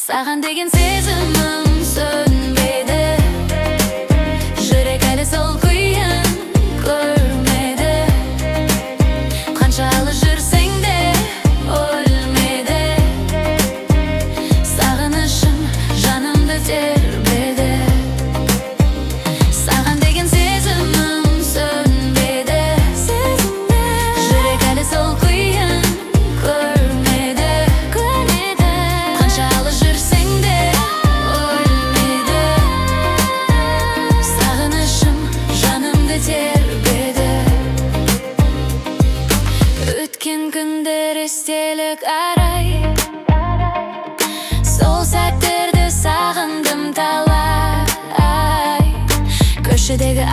Саған деген сезімім сөнбеді, жүрек әлі сол күйін көрмеді. Қанша алыс жүрсең де өлмеді, сағынышым жанымды тербеді. Саған деген сезімім сөнбеді, жүрек әлі сол күйін көрмеді. Қанша алыс жүрсең де өлмеді, сағынышым жанымды тербеді. Өткен күндер естелік арай, сол сәттерді сағындым талай. Көшедегі